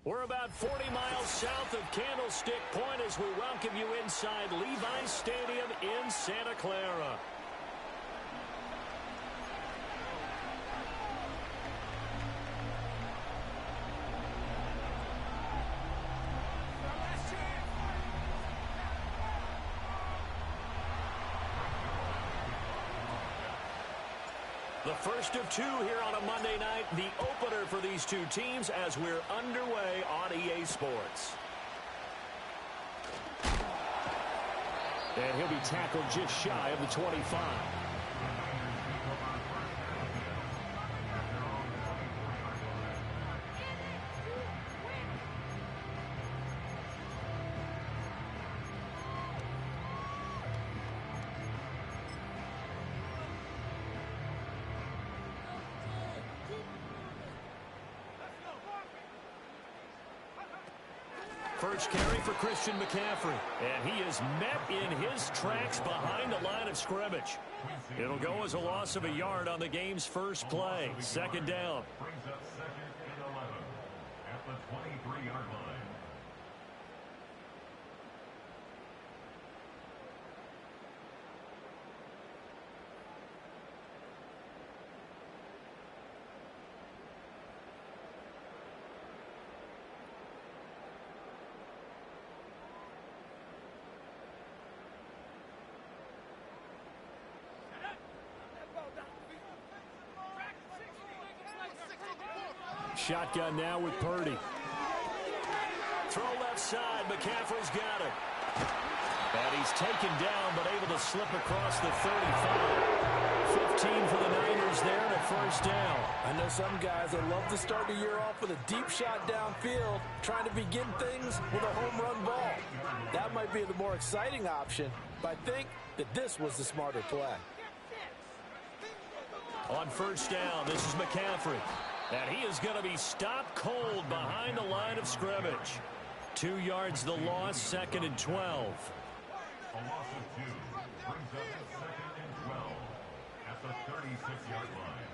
We're about 40 miles south of Candlestick Point as we welcome you inside Levi's Stadium in Santa Clara. The first of two here on a Monday night, the opener for these two teams as we're underway on EA Sports. And he'll be tackled just shy of the 25. First carry for Christian McCaffrey. And he is met in his tracks behind the line of scrimmage. It'll go as a loss of a yard on the game's first play. Second down. Brings up second and 11 at the 23-yard line. Shotgun now with Purdy. Throw left side. McCaffrey's got it. And he's taken down, but able to slip across the 35. 15 for the Niners there and a first down. I know some guys that love to start the year off with a deep shot downfield, trying to begin things with a home run ball. That might be the more exciting option, but I think that this was the smarter play. On first down, this is McCaffrey. And he is going to be stopped cold behind the line of scrimmage. 2 yards the loss, second and 12. A loss of 2 brings up second and 12 at the 36-yard line.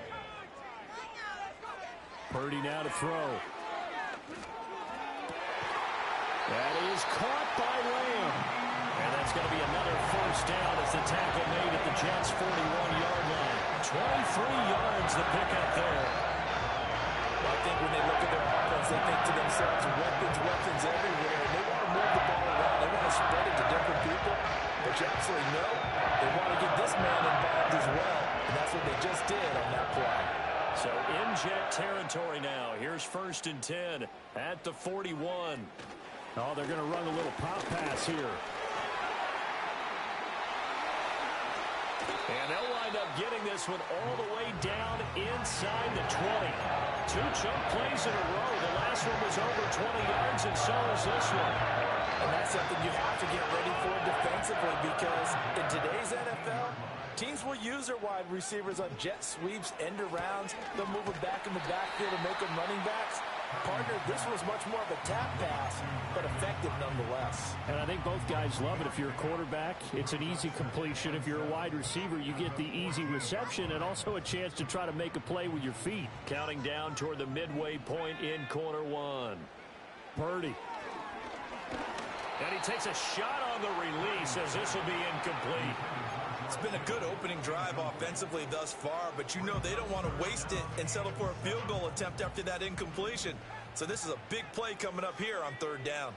Purdy now to throw. That is caught by Lamb. And that's going to be another first down as the tackle made at the Jets' 41-yard line. 23 yards the pickup there. I think when they look at their offense, they think to themselves, weapons everywhere. And they want to move the ball around. They want to spread it to different people. But you absolutely know they want to get this man involved as well. And that's what they just did on that play. So in Jet territory now. Here's first and 10 at the 41. Oh, they're going to run a little pop pass here. And they'll wind up getting this one all the way down inside the 20. 2 chunk plays in a row. The last one was over 20 yards, and so is this one. And that's something you have to get ready for defensively because in today's NFL, teams will use their wide receivers on jet sweeps, end arounds. They'll move them back in the backfield and make them running backs. Partner, this was much more of a tap pass, but effective nonetheless. And I think both guys love it. If you're a quarterback, it's an easy completion. If you're a wide receiver, you get the easy reception and also a chance to try to make a play with your feet. Counting down toward the midway point in quarter one. Purdy. And he takes a shot on the release as this will be incomplete. It's been a good opening drive offensively thus far, but you know they don't want to waste it and settle for a field goal attempt after that incompletion. So this is a big play coming up here on third down.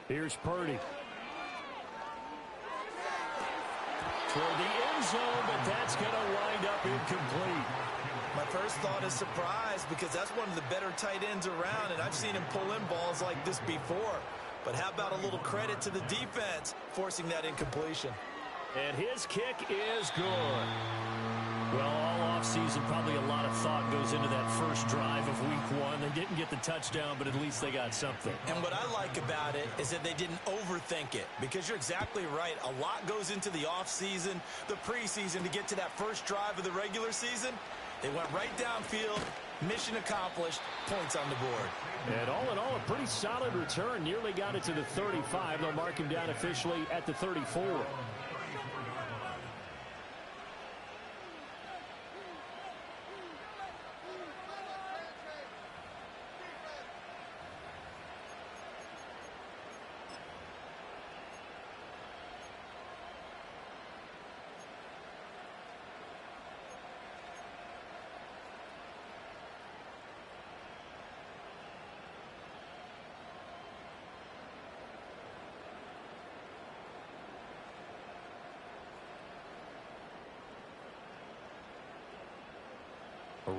Here's Purdy. Toward the end zone, but that's going to wind up incomplete. My first thought is surprise because that's one of the better tight ends around, and I've seen him pull in balls like this before. But how about a little credit to the defense forcing that incompletion? And his kick is good. Well, all offseason, probably a lot of thought goes into that first drive of week one. They didn't get the touchdown, but at least they got something. And what I like about it is that they didn't overthink it because you're exactly right. A lot goes into the offseason, the preseason to get to that first drive of the regular season. They went right downfield, Mission accomplished. Points on the board. And all in all, a pretty solid return. Nearly got it to the 35. They'll mark him down officially at the 34.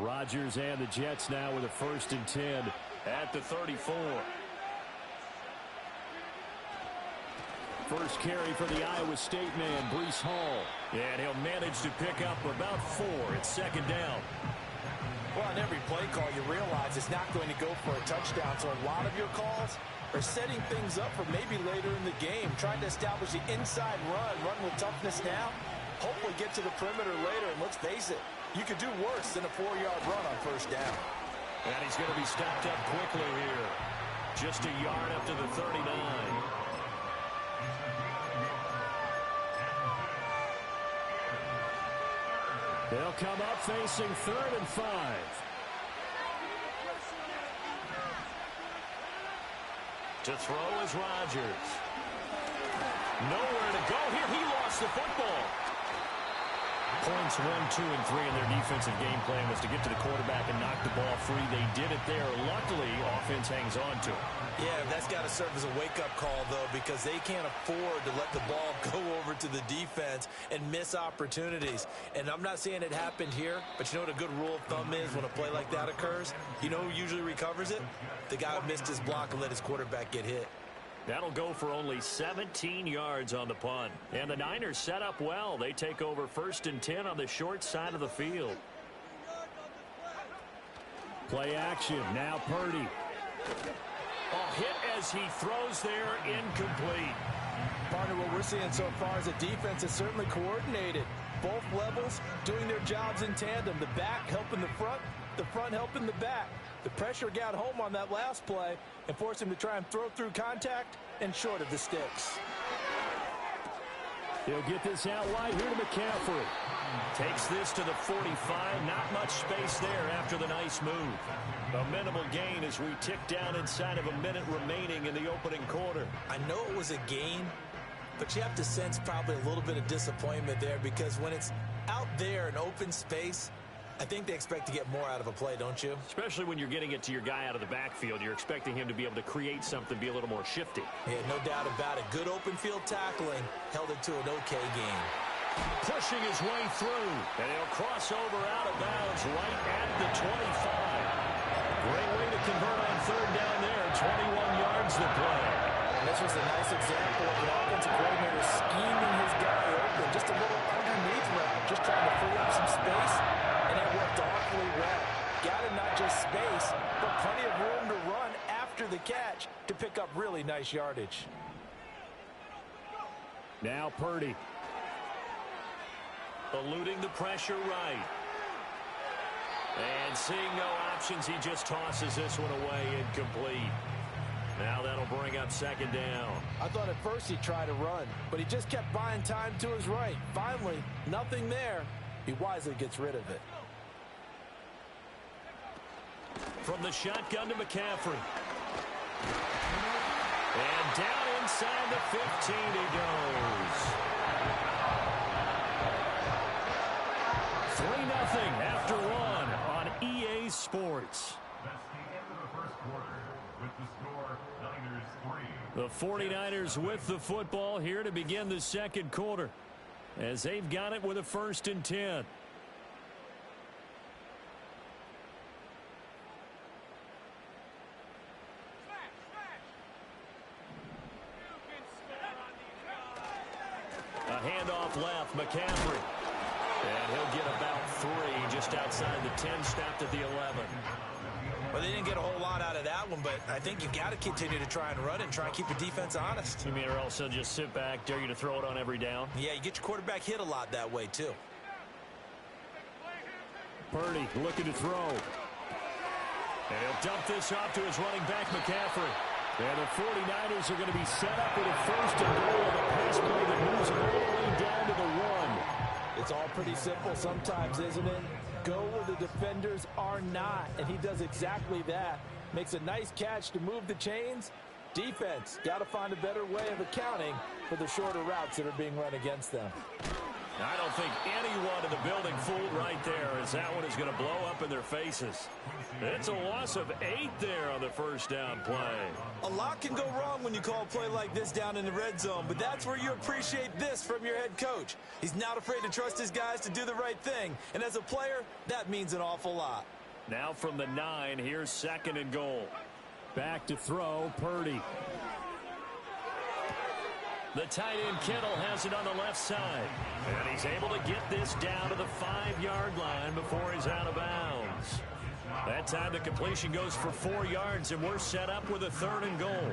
Rodgers and the Jets now with a 1st and 10 at the 34. First carry for the Iowa State man, Breece Hall. And he'll manage to pick up about 4. It's 2nd down. Well, on every play call, you realize it's not going to go for a touchdown. So a lot of your calls are setting things up for maybe later in the game, trying to establish the inside run with toughness now. Hopefully get to the perimeter later, and let's face it, you could do worse than a 4-yard run on 1st down. And he's going to be stopped up quickly here. Just a yard up to the 39. They'll come up facing 3rd and 5. To throw is Rodgers. Nowhere to go here. He lost the football. Points 1, 2, and 3 in their defensive game plan was to get to the quarterback and knock the ball free. They did it there. Luckily, offense hangs on to it. Yeah, that's got to serve as a wake-up call, though, because they can't afford to let the ball go over to the defense and miss opportunities. And I'm not saying it happened here, but you know what a good rule of thumb is when a play like that occurs? You know who usually recovers it? The guy who missed his block and let his quarterback get hit. That'll go for only 17 yards on the punt. And the Niners set up well. They take over 1st and 10 on the short side of the field. Play action. Now Purdy. A hit as he throws there, incomplete. Partner, what we're seeing so far is a defense is certainly coordinated. Both levels doing their jobs in tandem. The back helping the front helping the back. The pressure got home on that last play and forced him to try and throw through contact and short of the sticks. He'll get this out wide here to McCaffrey. Takes this to the 45. Not much space there after the nice move. A minimal gain as we tick down inside of a minute remaining in the opening quarter. I know it was a gain, but you have to sense probably a little bit of disappointment there because when it's out there in open space, I think they expect to get more out of a play, don't you? Especially when you're getting it to your guy out of the backfield. You're expecting him to be able to create something, be a little more shifty. Yeah, no doubt about it. Good open field tackling held it to an okay game. Pushing his way through, and he'll cross over out of bounds right at the 25. Great way to convert on 3rd down there. 21 yards to play. And this was a nice example of an offensive coordinator scheming his guy open. Just a little underneath route, just trying to free up some space. And it worked awfully well. Got him not just space, but plenty of room to run after the catch to pick up really nice yardage. Now Purdy. Eluding the pressure right. And seeing no options, he just tosses this one away incomplete. Now that'll bring up 2nd down. I thought at first he'd try to run, but he just kept buying time to his right. Finally, nothing there. He wisely gets rid of it. From the shotgun to McCaffrey. And down inside the 15 he goes. 3-0 after 1 on EA Sports. That's the end of the 1st quarter with the score Niners 3. The 49ers with the football here to begin the 2nd quarter as they've got it with a 1st and 10. A handoff left, McCaffrey. And he'll get about 3 just outside the 10, stopped at the 11. Well, they didn't get a whole lot out of that one, but I think you've got to continue to try and run and try and keep the defense honest. You mean or else they'll just sit back, dare you to throw it on every down? Yeah, you get your quarterback hit a lot that way, too. Purdy looking to throw. And he'll dump this off to his running back, McCaffrey. And the 49ers are going to be set up with a first and goal on a pass play that moves them all the way down to the 1. It's all pretty simple sometimes, isn't it? Go where the defenders are not, and he does exactly that. Makes a nice catch to move the chains. Defense, got to find a better way of accounting for the shorter routes that are being run against them. I don't think anyone in the building fooled right there, as that one is going to blow up in their faces. It's a loss of 8 there on the first down play. A lot can go wrong when you call a play like this down in the red zone, but that's where you appreciate this from your head coach. He's not afraid to trust his guys to do the right thing, and as a player, that means an awful lot. Now from the 9, here's second and goal. Back to throw, Purdy. The tight end Kittle has it on the left side. And he's able to get this down to the 5-yard line before he's out of bounds. That time the completion goes for 4 yards, and we're set up with a third and goal.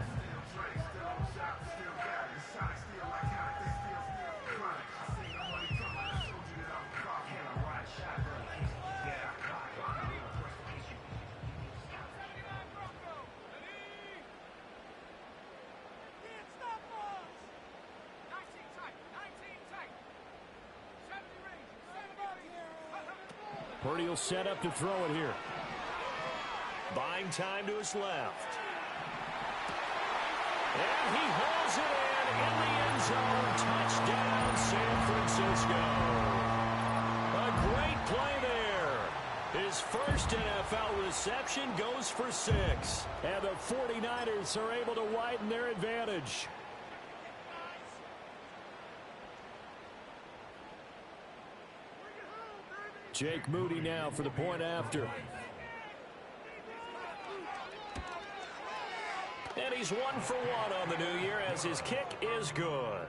Purdy will set up to throw it here. Buying time to his left. And he hauls it in the end zone. Touchdown, San Francisco. A great play there. His first NFL reception goes for 6. And the 49ers are able to widen their advantage. Jake Moody now for the point after. And he's 1 for 1 on the new year as his kick is good.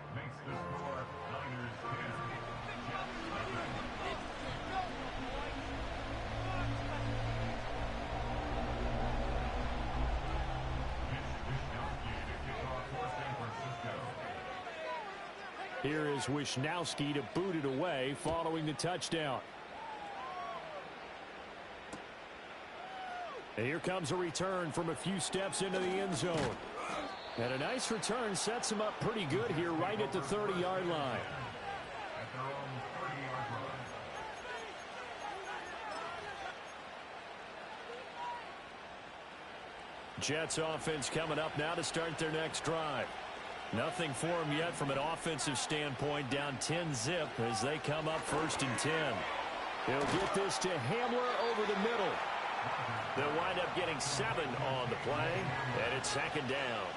Here is Wisnowski to boot it away following the touchdown. And here comes a return from a few steps into the end zone. And a nice return sets him up pretty good here right at the 30-yard line. Jets offense coming up now to start their next drive. Nothing for them yet from an offensive standpoint, down 10-zip as they come up first and 10. They'll get this to Hamler over the middle. They'll wind up getting 7 on the play, and it's second down.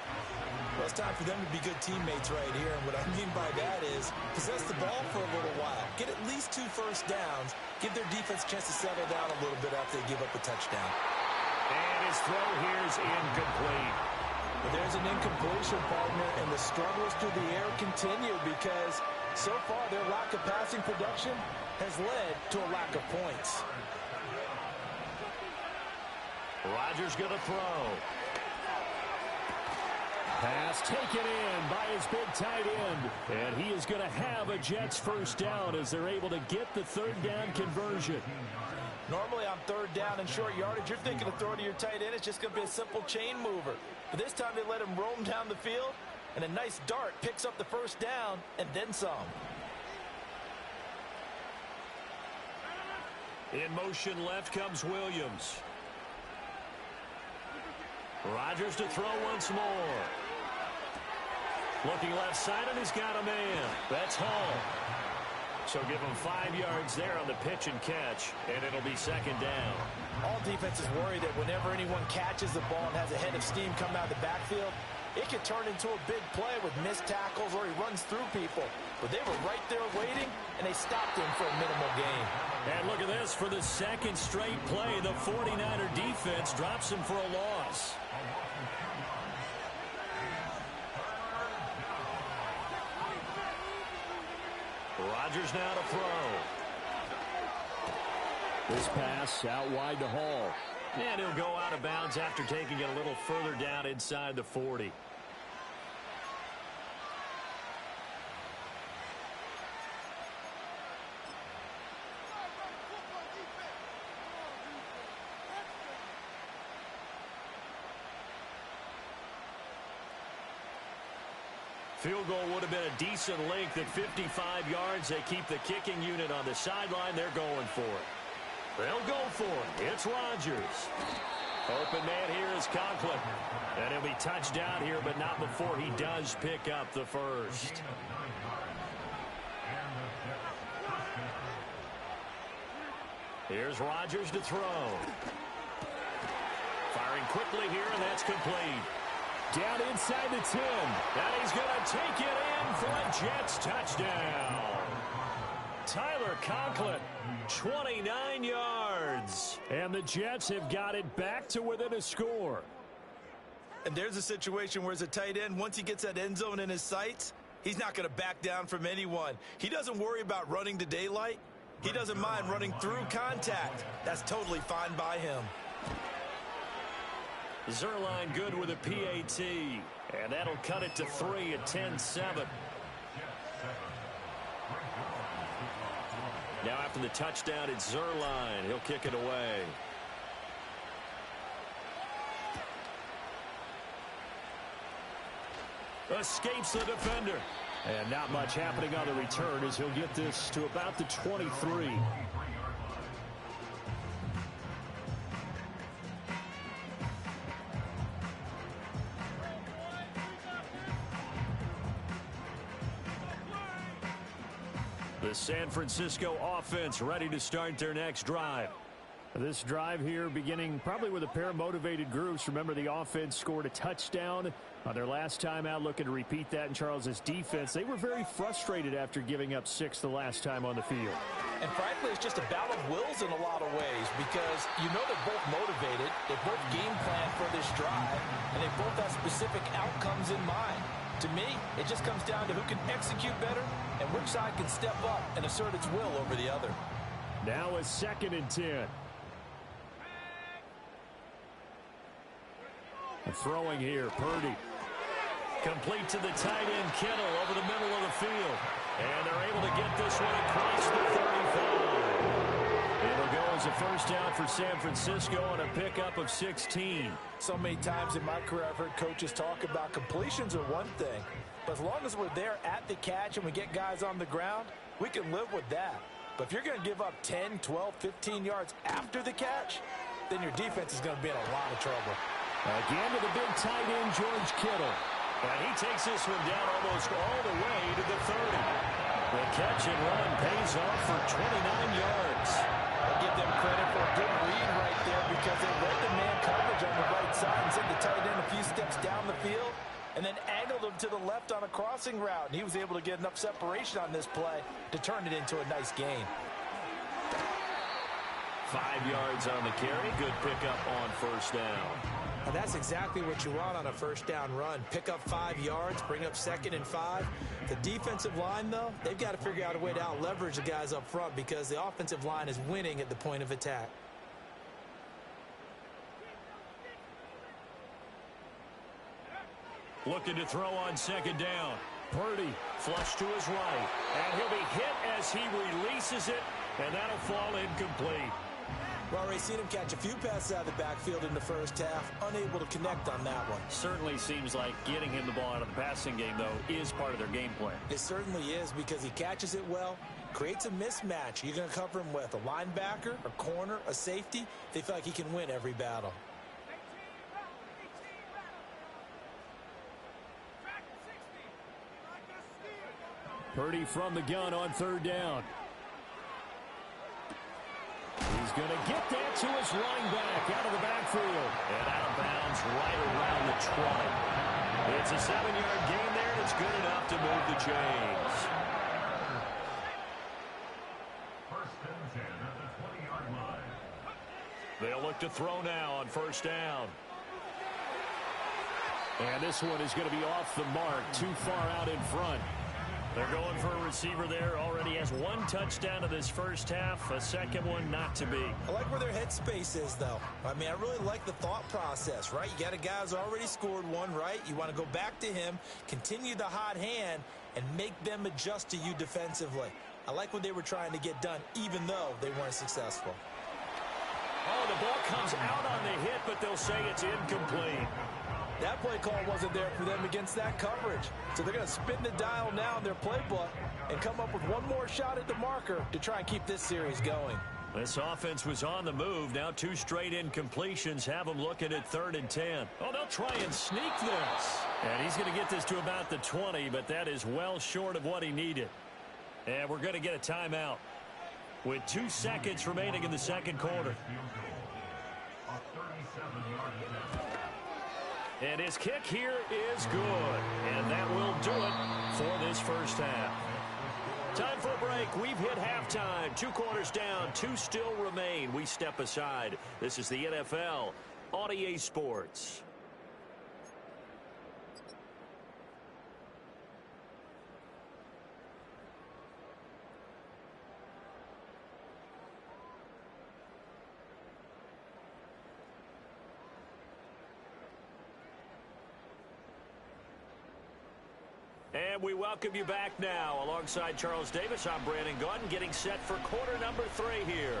Well, it's time for them to be good teammates right here, and what I mean by that is possess the ball for a little while, get at least 2 first downs, give their defense a chance to settle down a little bit after they give up a touchdown. And his throw here is incomplete. But there's an incompletion, partner, and the struggles through the air continue because so far their lack of passing production has led to a lack of points. Rodgers going to throw. Pass taken in by his big tight end. And he is going to have a Jets first down as they're able to get the third down conversion. Normally on third down and short yardage, you're thinking of throwing to your tight end. It's just going to be a simple chain mover. But this time they let him roam down the field, and a nice dart picks up the first down and then some. In motion left comes Williams. Rodgers to throw once more. Looking left side, and he's got a man. That's Hall. So give him 5 yards there on the pitch and catch, and it'll be second down. All defenses worry that whenever anyone catches the ball and has a head of steam coming out of the backfield, it could turn into a big play with missed tackles or he runs through people. But they were right there waiting, and they stopped him for a minimal gain. And look at this. For the second straight play, the 49er defense drops him for a loss. Rodgers now to throw. This pass out wide to Hall. And he'll go out of bounds after taking it a little further down inside the 40. Field goal would have been a decent length at 55 yards. They keep the kicking unit on the sideline. They're going for it. They'll go for it. It's Rodgers. Open man here is Conklin. And he'll be touched down here, but not before he does pick up the first. Here's Rodgers to throw. Firing quickly here, and that's complete. Down inside the 10. And he's going to take it in for a Jets touchdown. Tyler Conklin, 29 yards. And the Jets have got it back to within a score. And there's a situation where as a tight end, once he gets that end zone in his sights, he's not going to back down from anyone. He doesn't worry about running to daylight. He doesn't mind running through contact. That's totally fine by him. Zuerlein good with a PAT. And that'll cut it to 3 at 10-7. Now after the touchdown, it's Zuerlein. He'll kick it away. Escapes the defender. And not much happening on the return as he'll get this to about the 23. The San Francisco offense ready to start their next drive. This drive here beginning probably with a pair of motivated groups. Remember, the offense scored a touchdown on their last time out, looking to repeat that in Charles's defense. They were very frustrated after giving up 6 the last time on the field. And frankly, it's just a battle of wills in a lot of ways because you know they're both motivated, they both game plan for this drive, and they both have specific outcomes in mind. To me, it just comes down to who can execute better and which side can step up and assert its will over the other. Now a 2nd and 10. Throwing here, Purdy. Complete to the tight end, Kittle, over the middle of the field. And they're able to get this one across the 35. It'll go as a first down for San Francisco on a pickup of 16. So many times in my career I've heard coaches talk about completions are one thing. But as long as we're there at the catch and we get guys on the ground, we can live with that. But if you're going to give up 10, 12, 15 yards after the catch, then your defense is going to be in a lot of trouble. Again to the big tight end, George Kittle. And he takes this one down almost all the way to the 30. The catch and run pays off for 29 yards. I'll give them credit for a good read right there because they read the man coverage on the right side and sent the tight end a few steps down the field and then angled him to the left on a crossing route. And he was able to get enough separation on this play to turn it into a nice gain. 5 yards on the carry. Good pickup on first down. And that's exactly what you want on a first down run. Pick up 5 yards, bring up 2nd and 5. The defensive line, though, they've got to figure out a way to out-leverage the guys up front because the offensive line is winning at the point of attack. Looking to throw on 2nd down. Purdy flush to his right. And he'll be hit as he releases it, and that'll fall incomplete. We've already seen him catch a few passes out of the backfield in the first half, unable to connect on that one. Certainly seems like getting him the ball out of the passing game, though, is part of their game plan. It certainly is because he catches it well, creates a mismatch. You're going to cover him with a linebacker, a corner, a safety. They feel like he can win every battle. Purdy from the gun on 3rd down. He's going to get that to his running back out of the backfield. And out of bounds right around the 20. It's a 7-yard gain there, and it's good enough to move the chains. 1st and 10 at the 20-yard line. They'll look to throw now on 1st down. And this one is going to be off the mark, too far out in front. They're going for a receiver there. Already has 1 touchdown in this first half. A 2nd one not to be. I like where their headspace is, though. I mean, I really like the thought process, right? You got a guy who's already scored 1, right? You want to go back to him, continue the hot hand, and make them adjust to you defensively. I like what they were trying to get done, even though they weren't successful. Oh, the ball comes out on the hit, but they'll say it's incomplete. That play call wasn't there for them against that coverage. So they're going to spin the dial now in their playbook and come up with one more shot at the marker to try and keep this series going. This offense was on the move. Now 2 straight incompletions have them looking at 3rd and 10. Oh, they'll try and sneak this. And he's going to get this to about the 20, but that is well short of what he needed. And we're going to get a timeout with 2 seconds remaining in the second quarter. And his kick here is good. And that will do it for this first half. Time for a break. We've hit halftime. 2 quarters down. 2 still remain. We step aside. This is the NFL on EA Sports. And we welcome you back now. Alongside Charles Davis, I'm Brandon Gaudin, getting set for quarter number 3 here.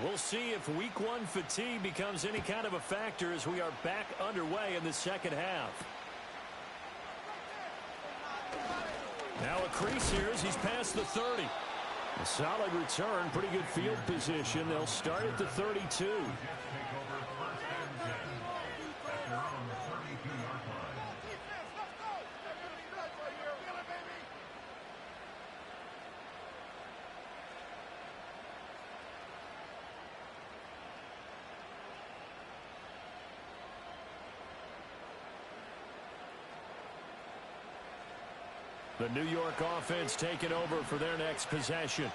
We'll see if week 1 fatigue becomes any kind of a factor as we are back underway in the second half. Now a crease here as he's past the 30. A solid return, pretty good field position. They'll start at the 32. The New York offense taking over for their next possession.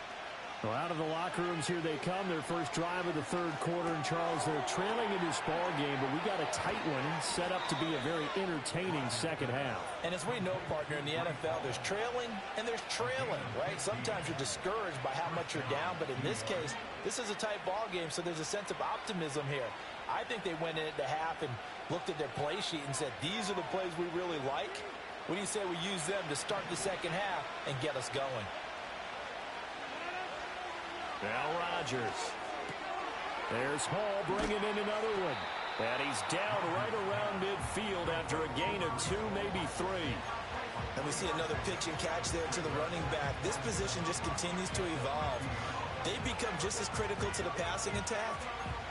Well, out of the locker rooms here they come. Their first drive of the 3rd quarter. And, Charles, they're trailing in this ball game, but we got a tight one set up to be a very entertaining second half. And as we know, partner, in the NFL, there's trailing and there's trailing, right? Sometimes you're discouraged by how much you're down, but in this case, this is a tight ball game, so there's a sense of optimism here. I think they went in at the half and looked at their play sheet and said, these are the plays we really like. What do you say we use them to start the second half and get us going? Now Rodgers. There's Hall bringing in another one. And he's down right around midfield after a gain of 2, maybe 3. And we see another pitch and catch there to the running back. This position just continues to evolve. They become just as critical to the passing attack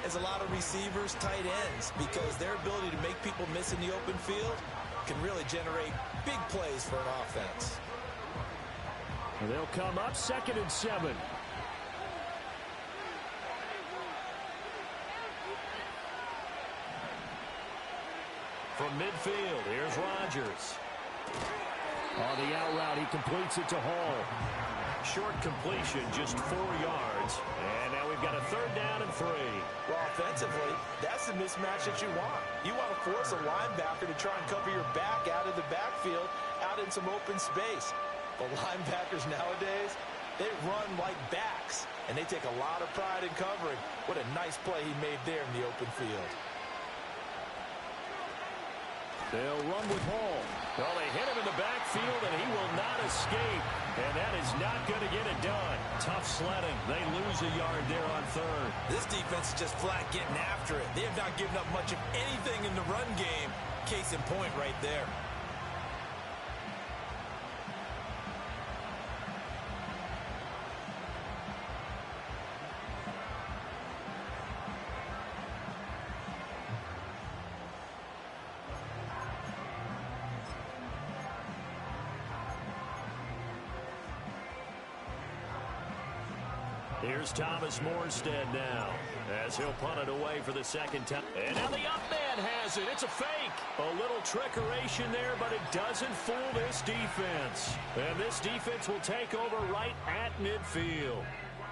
as a lot of receivers, tight ends, because their ability to make people miss in the open field can really generate big plays for an offense. And they'll come up 2nd and 7. From midfield, here's Rodgers. On the out route, he completes it to Hall. Short completion, just 4 yards. And now we've got a 3rd down and 3. Well, offensively, that's the mismatch that you want. You want to force a linebacker to try and cover your back out of the backfield, out in some open space. The linebackers nowadays, they run like backs, and they take a lot of pride in covering. What a nice play he made there in the open field. They'll run with Hall. Well, they hit him in the backfield, and he will not escape. And that is not going to get it done. Tough sledding. They lose a yard there on 3rd. This defense is just flat getting after it. They have not given up much of anything in the run game. Case in point right there. Here's Thomas Morstead now as he'll punt it away for the 2nd time. And now the up man has it. It's a fake. A little trickeration there, but it doesn't fool this defense. And this defense will take over right at midfield.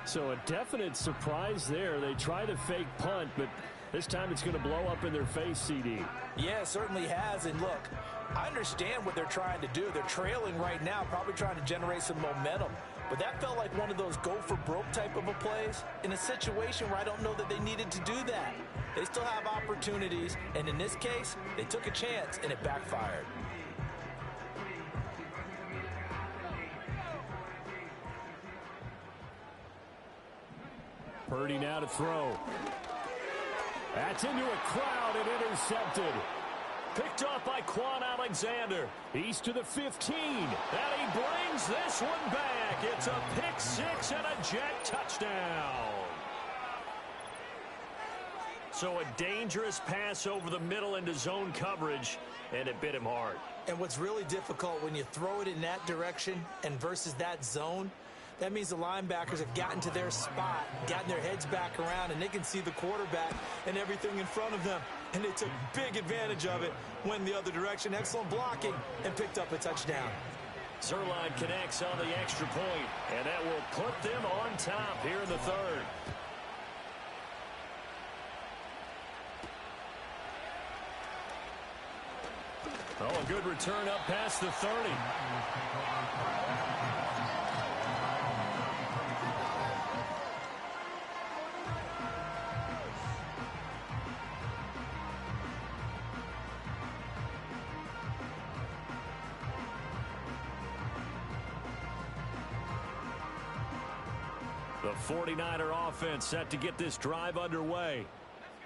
So a definite surprise there. They try the fake punt, but this time it's going to blow up in their face, CD. Yeah, it certainly has. And look, I understand what they're trying to do. They're trailing right now, probably trying to generate some momentum. But that felt like one of those go-for-broke type of a plays in a situation where I don't know that they needed to do that. They still have opportunities, and in this case, they took a chance, and it backfired. Purdy now to throw. That's into a crowd and intercepted. Picked off by Quan Alexander. He's to the 15. And he brings this one back. It's a pick six and a Jet touchdown. So a dangerous pass over the middle into zone coverage, and it bit him hard. And what's really difficult when you throw it in that direction and versus that zone, that means the linebackers have gotten to their spot, gotten their heads back around, and they can see the quarterback and everything in front of them. And they took big advantage of it, went the other direction, excellent blocking, and picked up a touchdown. Zuerlein connects on the extra point, and that will put them on top here in the third. Oh, a good return up past the 30. The 49er offense set to get this drive underway.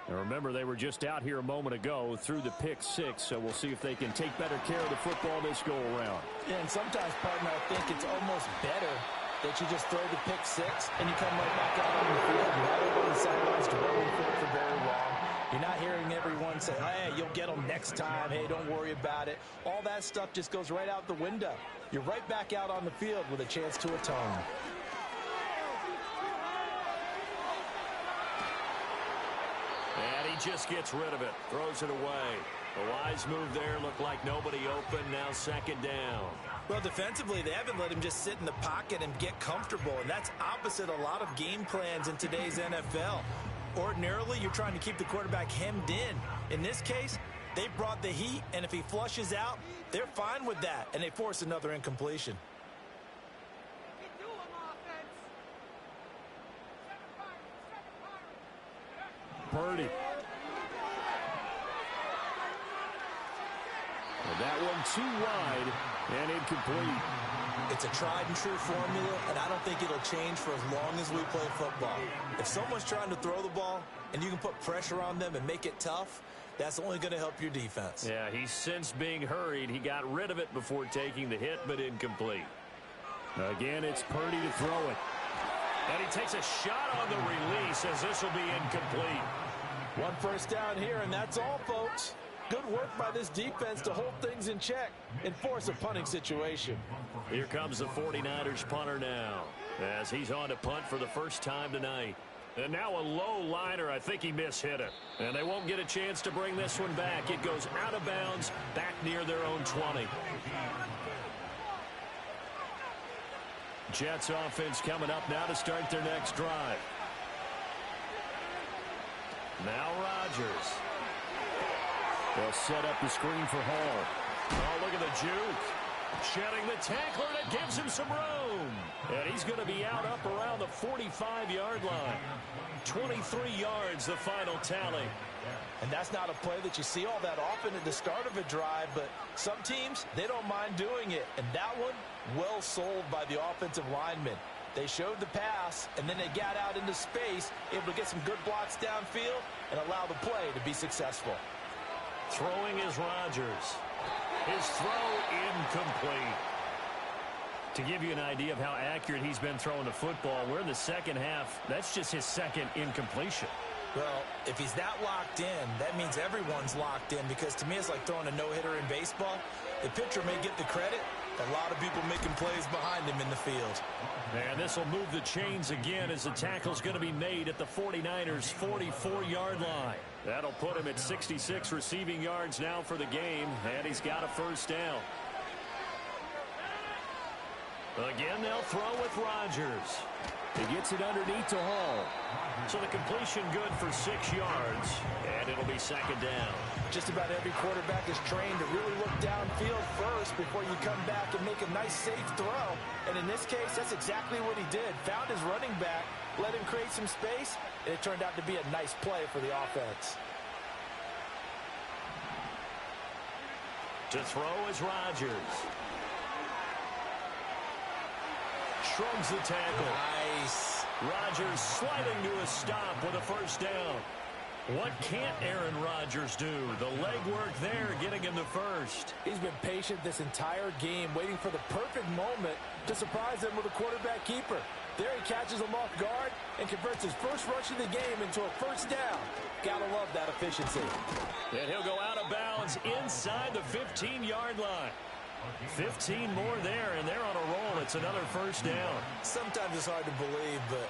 And remember, they were just out here a moment ago through the pick six, so we'll see if they can take better care of the football this go-around. Yeah, and sometimes, partner, I think it's almost better that you just throw the pick six and you come right back out on the field. You're not over on the sidelines dwelling for very long. You're not hearing everyone say, hey, you'll get them next time. Hey, don't worry about it. All that stuff just goes right out the window. You're right back out on the field with a chance to atone. And he just gets rid of it, throws it away. A wise move there, looked like nobody open, now second down. Well, defensively, they haven't let him just sit in the pocket and get comfortable, and that's opposite a lot of game plans in today's NFL. Ordinarily, you're trying to keep the quarterback hemmed in. In this case, they brought the heat, and if he flushes out, they're fine with that, and they force another incompletion. Purdy. And that one too wide and incomplete. It's a tried and true formula, and I don't think it'll change for as long as we play football. If someone's trying to throw the ball and you can put pressure on them and make it tough, that's only going to help your defense. Yeah, he's since being hurried. He got rid of it before taking the hit, but incomplete. Again, it's Purdy to throw it. And he takes a shot on the release as this will be incomplete. One first down here, and that's all, folks. Good work by this defense to hold things in check and force a punting situation. Here comes the 49ers punter now as he's on to punt for the first time tonight. And now a low liner. I think he mishit it. And they won't get a chance to bring this one back. It goes out of bounds back near their own 20. Jets offense coming up now to start their next drive. Now Rodgers. They'll set up the screen for Hall. Oh, look at the juke. Shedding the tackler, and it gives him some room. And he's going to be out up around the 45-yard line. 23 yards, the final tally. And that's not a play that you see all that often at the start of a drive, but some teams, they don't mind doing it. And that one, well sold by the offensive lineman. They showed the pass, and then they got out into space, able to get some good blocks downfield and allow the play to be successful. Throwing is Rodgers. His throw incomplete. To give you an idea of how accurate he's been throwing the football, we're in the second half. That's just his second incompletion. Well, if he's that locked in, that means everyone's locked in, because to me it's like throwing a no-hitter in baseball. The pitcher may get the credit, a lot of people making plays behind him in the field. And this will move the chains again as the tackle's going to be made at the 49ers' 44-yard line. That'll put him at 66 receiving yards now for the game, and he's got a first down. Again, they'll throw with Rodgers. He gets it underneath to Hall. So the completion good for 6 yards, and it'll be second down. Just about every quarterback is trained to really look downfield first before you come back and make a nice, safe throw. And in this case, that's exactly what he did. Found his running back, let him create some space, and it turned out to be a nice play for the offense. To throw is Rodgers. shrugs the tackle. Nice. Rodgers sliding to a stop with a first down. What can't Aaron Rodgers do? The legwork there getting him the first. He's been patient this entire game, waiting for the perfect moment to surprise them with a quarterback keeper. There he catches him off guard and converts his first rush of the game into a first down. Gotta love that efficiency. And he'll go out of bounds inside the 15-yard line. 15 more there, and they're on a roll. It's another first down. Sometimes it's hard to believe, but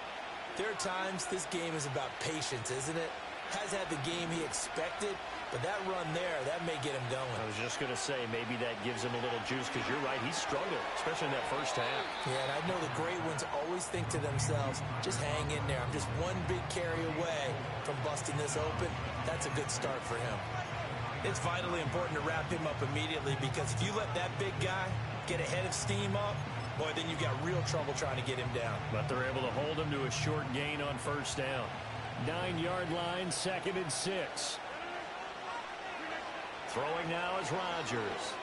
there are times this game is about patience, isn't it? Has had the game he expected, but that run there, that may get him going. I was just going to say, maybe that gives him a little juice, because you're right, he struggled, especially in that first half. Yeah, and I know the great ones always think to themselves, just hang in there. I'm just one big carry away from busting this open. That's a good start for him. It's vitally important to wrap him up immediately, because if you let that big guy get a head of steam up, boy, then you've got real trouble trying to get him down. But they're able to hold him to a short gain on first down. 9-yard line, 2nd and 6. Throwing now is Rodgers.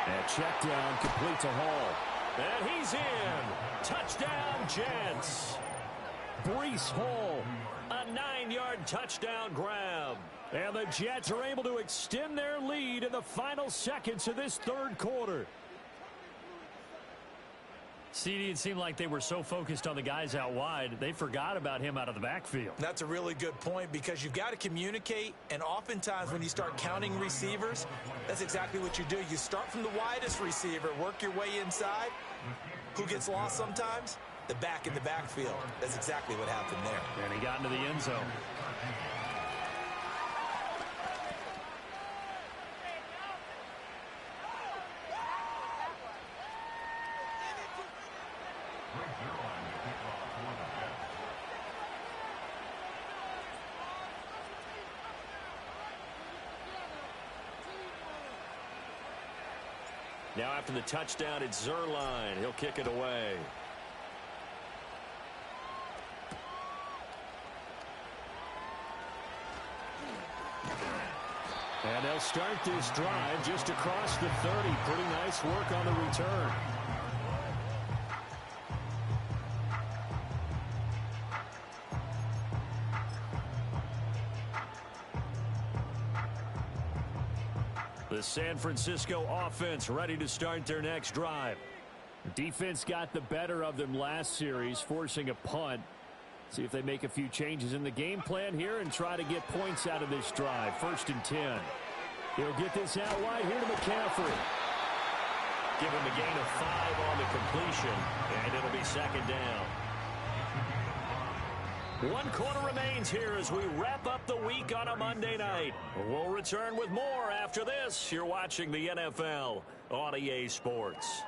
And check down, complete to Hall. And he's in. Touchdown, Jets. Breece Hall, a 9-yard touchdown grab. And the Jets are able to extend their lead in the final seconds of this third quarter. CD, it seemed like they were so focused on the guys out wide, they forgot about him out of the backfield. That's a really good point, because you've got to communicate, and oftentimes when you start counting receivers, that's exactly what you do. You start from the widest receiver, work your way inside. Who gets lost sometimes? The back in the backfield. That's exactly what happened there. And he got into the end zone. Now after the touchdown, it's Zuerlein. He'll kick it away. And they'll start this drive just across the 30. Pretty nice work on the return. The San Francisco offense ready to start their next drive. Defense got the better of them last series, forcing a punt. See if they make a few changes in the game plan here and try to get points out of this drive. 1st and 10. They'll get this out wide here to McCaffrey. Give him a gain of 5 on the completion, and it'll be 2nd down. 1 quarter remains here as we wrap up the week on a Monday night. We'll return with more after this. You're watching the NFL on EA Sports.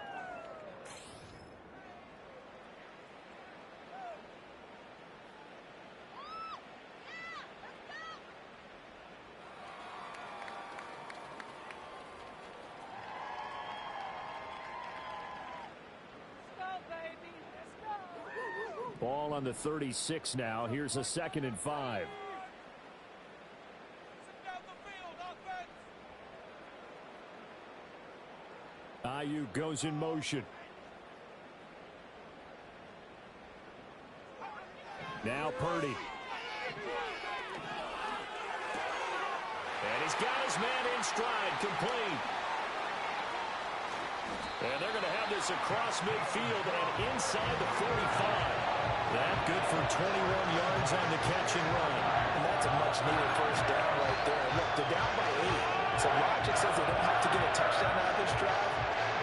Ball on the 36 now. Here's a 2nd and 5. Ayuk goes in motion. Now Purdy. And he's got his man in stride, complete. And they're going to have this across midfield and inside the 45. That good for 21 yards on the catch and run. And that's a much-needed first down right there. Look, they're down by 8. So logic says they don't have to get a touchdown out of this drive.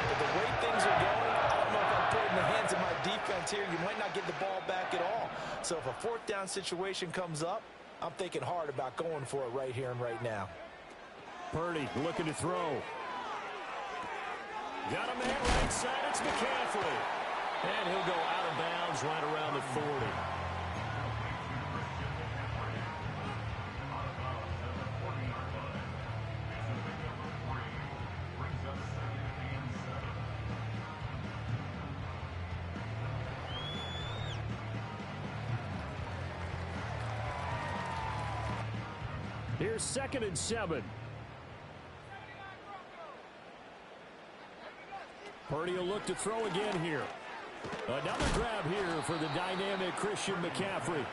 But the way things are going, I don't know if I'm putting the hands of my defense here. You might not get the ball back at all. So if a 4th down situation comes up, I'm thinking hard about going for it right here and right now. Purdy looking to throw. Got a man right side. It's McCaffrey. And he'll go out of bounds right around the 40. Here's 2nd and 7. Purdy will look to throw again here. Another grab here for the dynamic Christian McCaffrey.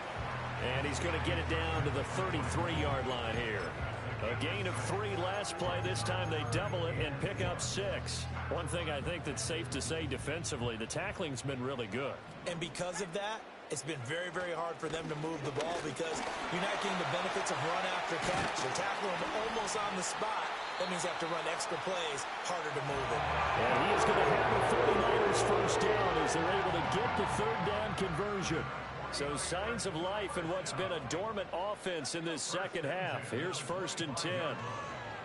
And he's going to get it down to the 33-yard line here. A gain of 3 last play. This time they double it and pick up 6. One thing I think that's safe to say defensively, the tackling's been really good. And because of that, it's been very, very hard for them to move the ball because you're not getting the benefits of run after catch. You're tackling them almost on the spot. That means you have to run extra plays, harder to move it. And he is going to have the 49ers first down as they're able to get the third down conversion. So signs of life in what's been a dormant offense in this second half. Here's 1st and 10.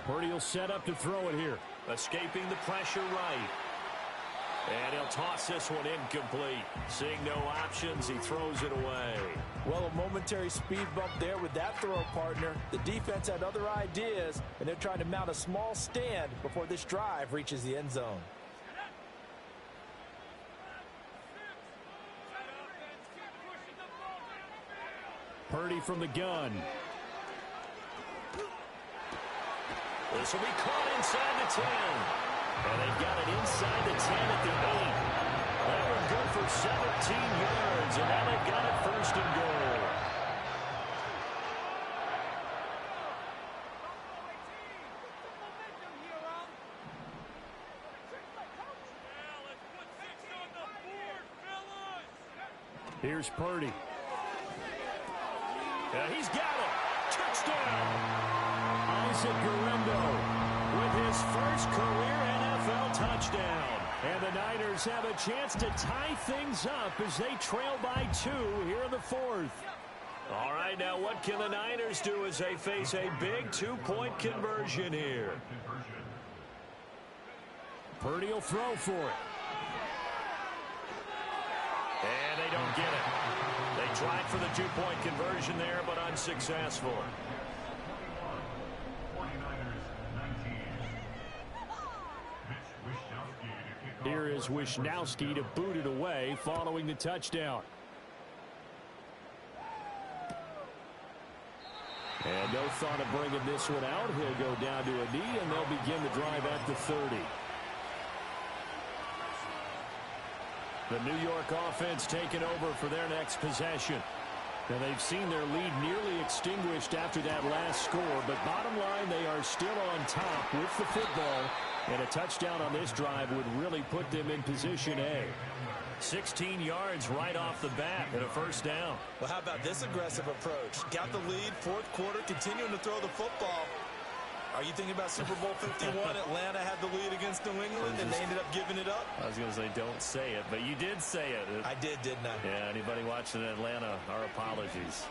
Purdy will set up to throw it here. Escaping the pressure right. And he'll toss this one incomplete. Seeing no options, he throws it away. Well, a momentary speed bump there with that throw, partner. The defense had other ideas, and they're trying to mount a small stand before this drive reaches the end zone. Purdy from the gun. This will be caught inside the 10. And they've got it inside the 10 at the 8. That one good for 17 yards. And now they've got it 1st and goal. Here's Purdy. He's got it. Touchdown. Isaac Guerrero with his first career NFL touchdown. And the Niners have a chance to tie things up as they trail by 2 here in the 4th. All right, now what can the Niners do as they face a big 2-point conversion here? Purdy will throw for it. And they don't get it. They tried for the 2-point conversion there, but unsuccessful. Here is Wishnowsky to boot it away following the touchdown. And no thought of bringing this one out. He'll go down to a knee, and they'll begin the drive at the 30. The New York offense taking over for their next possession. And they've seen their lead nearly extinguished after that last score. But bottom line, they are still on top with the football. And a touchdown on this drive would really put them in position A. 16 yards right off the bat and a 1st down. Well, how about this aggressive approach? Got the lead, 4th quarter, continuing to throw the football. Are you thinking about Super Bowl 51? Atlanta had the lead against New England, and they ended up giving it up? I was going to say don't say it, but you did say it. I did, didn't I? Yeah, anybody watching Atlanta, our apologies.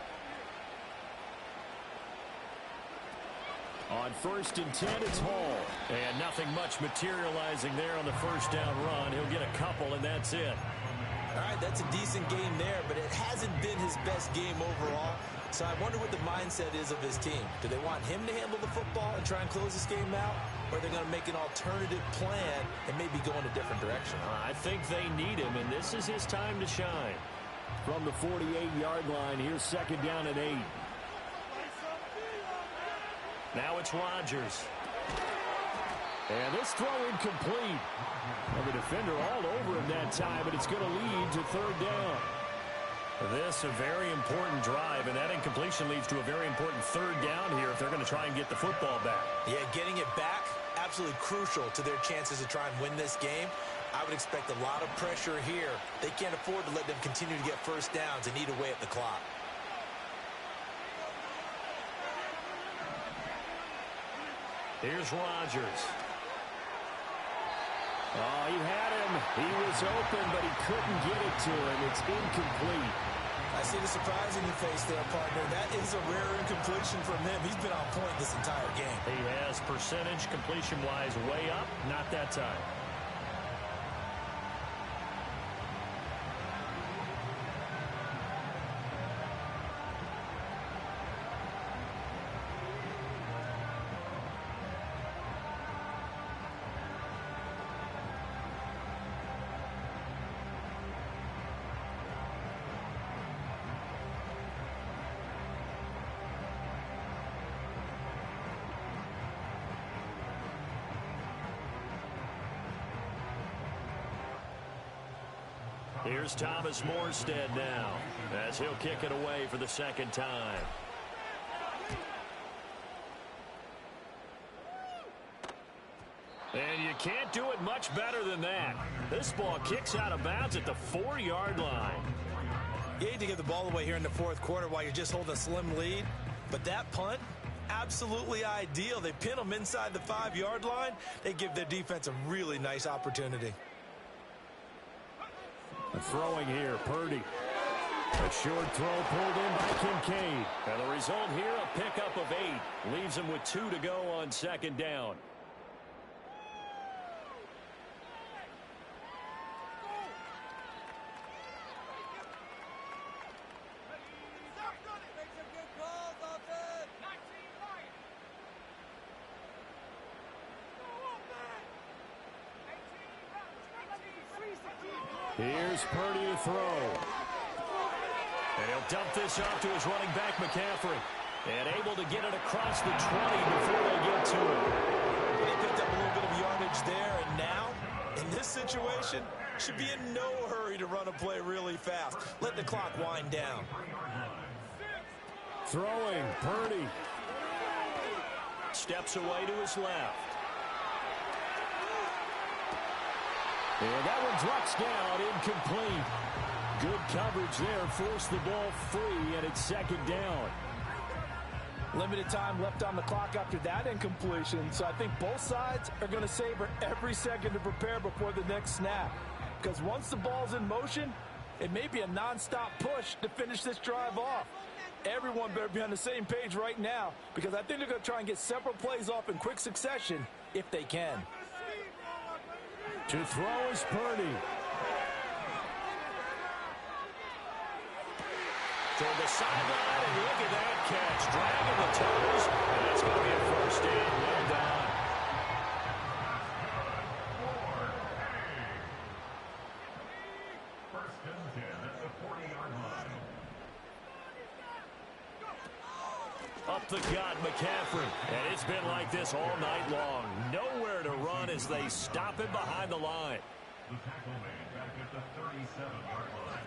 On 1st and 10, it's Hall. And nothing much materializing there on the 1st down run. He'll get a couple, and that's it. All right, that's a decent game there, but it hasn't been his best game overall. So I wonder what the mindset is of his team. Do they want him to handle the football and try and close this game out? Or are they going to make an alternative plan and maybe go in a different direction? I think they need him, and this is his time to shine. From the 48-yard line, here's 2nd down and 8. Now it's Rodgers. And this throw incomplete. And the defender all over him that time, but it's going to lead to 3rd down. This a very important drive, and that incompletion leads to a very important 3rd down here if they're going to try and get the football back. Yeah, getting it back, absolutely crucial to their chances to try and win this game. I would expect a lot of pressure here. They can't afford to let them continue to get 1st downs and eat away at the clock. Here's Rodgers. Oh, he had him. He was open, but he couldn't get it to him. It's incomplete. I see the surprise in your face there, partner. That is a rare incompletion from him. He's been on point this entire game. He has percentage completion-wise way up. Not that time. Here's Thomas Morstead now, as he'll kick it away for the second time. And you can't do it much better than that. This ball kicks out of bounds at the 4-yard line. You hate to give the ball away here in the fourth quarter while you're just holding a slim lead, but that punt, absolutely ideal. They pin them inside the 5-yard line. They give their defense a really nice opportunity. Throwing here, Purdy. A short throw pulled in by Kincaid. And the result here, a pickup of 8. Leaves him with 2 to go on second down. Here's Purdy to throw. And he'll dump this off to his running back, McCaffrey. And able to get it across the 20 before they get to him. They picked up a little bit of yardage there, and now, in this situation, should be in no hurry to run a play really fast. Let the clock wind down. Throwing, Purdy. Steps away to his left. And that one drops down, incomplete. Good coverage there, forced the ball free, and it's second down. Limited time left on the clock after that incompletion, so I think both sides are going to savor every second to prepare before the next snap. Because once the ball's in motion, it may be a nonstop push to finish this drive off. Everyone better be on the same page right now, because I think they're going to try and get several plays off in quick succession if they can. To throw is Purdy. Toward the sideline, and look at that catch. Dragging the toes, and that's going to be a first down. Well done. First and 10 at the 40-yard line. Up the gut, McCaffrey. And it's been like this all night long. Nowhere to run as they stop him behind the line. The tackle made back at the 37-yard line.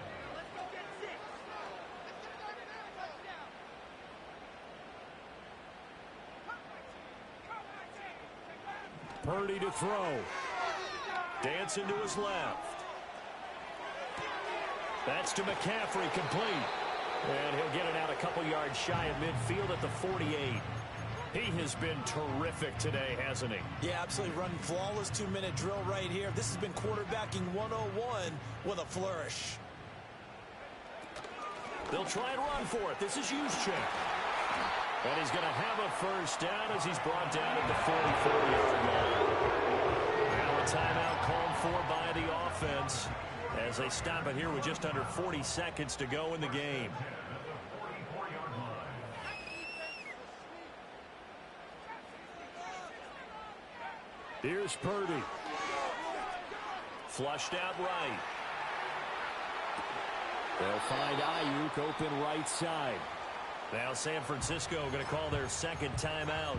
Purdy to throw. Dancing to his left. That's to McCaffrey, complete. And he'll get it out a couple yards shy of midfield at the 48. He has been terrific today, hasn't he? Yeah, absolutely running flawless 2-minute drill right here. This has been quarterbacking 101 with a flourish. They'll try and run for it. This is Juszczyk. And he's going to have a first down as he's brought down at the 44-yard line. Now a timeout called for by the offense as they stop it here with just under 40 seconds to go in the game. Here's Purdy. Flushed out right. They'll find Ayuk open right side. Now San Francisco going to call their second timeout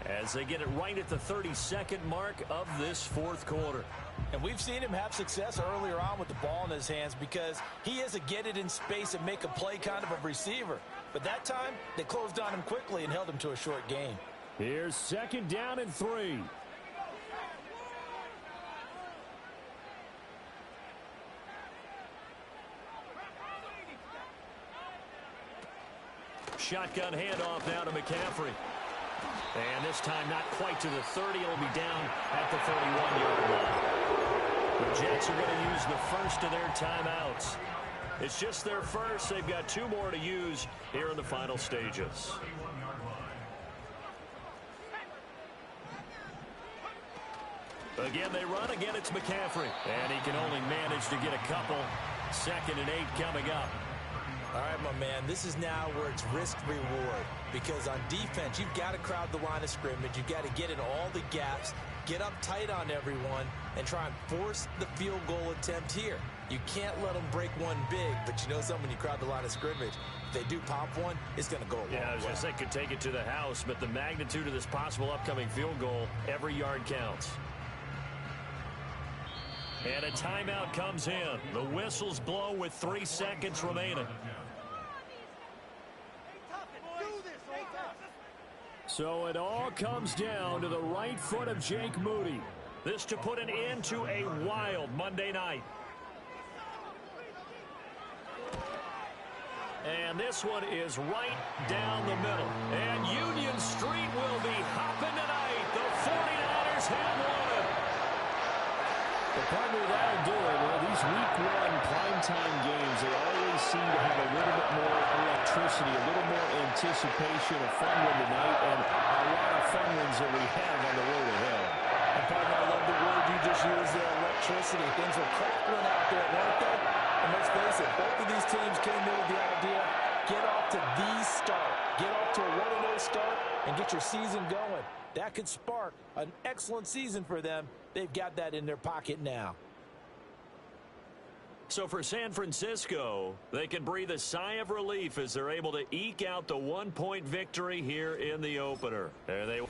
as they get it right at the 32nd mark of this fourth quarter. And we've seen him have success earlier on with the ball in his hands because he is a get it in space and make a play kind of a receiver. But that time, they closed on him quickly and held him to a short gain. Here's second down and 3. Shotgun handoff now to McCaffrey. And this time not quite to the 30. It'll be down at the 31-yard line. The Jets are going to use the first of their timeouts. It's just their first. They've got 2 more to use here in the final stages. Again, they run. Again, it's McCaffrey. And he can only manage to get a couple. 2nd and 8 coming up. All right, my man, this is now where it's risk-reward. Because on defense, you've got to crowd the line of scrimmage. You've got to get in all the gaps, get up tight on everyone, and try and force the field goal attempt here. You can't let them break one big, but you know something, when you crowd the line of scrimmage, if they do pop one, it's going to go a long way. Yeah, I was going to say, could take it to the house, but the magnitude of this possible upcoming field goal, every yard counts. And a timeout comes in. The whistles blow with 3 seconds remaining. So it all comes down to the right foot of Jake Moody. This to put an end to a wild Monday night. And this one is right down the middle. And Union Street will be hopping tonight. The 49ers have won it. The partner, that'll do it. Well, these week one primetime games, they always seem to have a little bit more electricity, a little more anticipation, a fun one tonight, and a lot of fun ones that we have on the road ahead. And partner, I love the word you just used there, electricity. Things were crackling out there, weren't they? And let's face it, both of these teams came in with the idea, get off to the start. Get off to a 1-0 start and get your season going. That could spark an excellent season for them. They've got that in their pocket now. So for San Francisco, they can breathe a sigh of relief as they're able to eke out the 1-point victory here in the opener. There they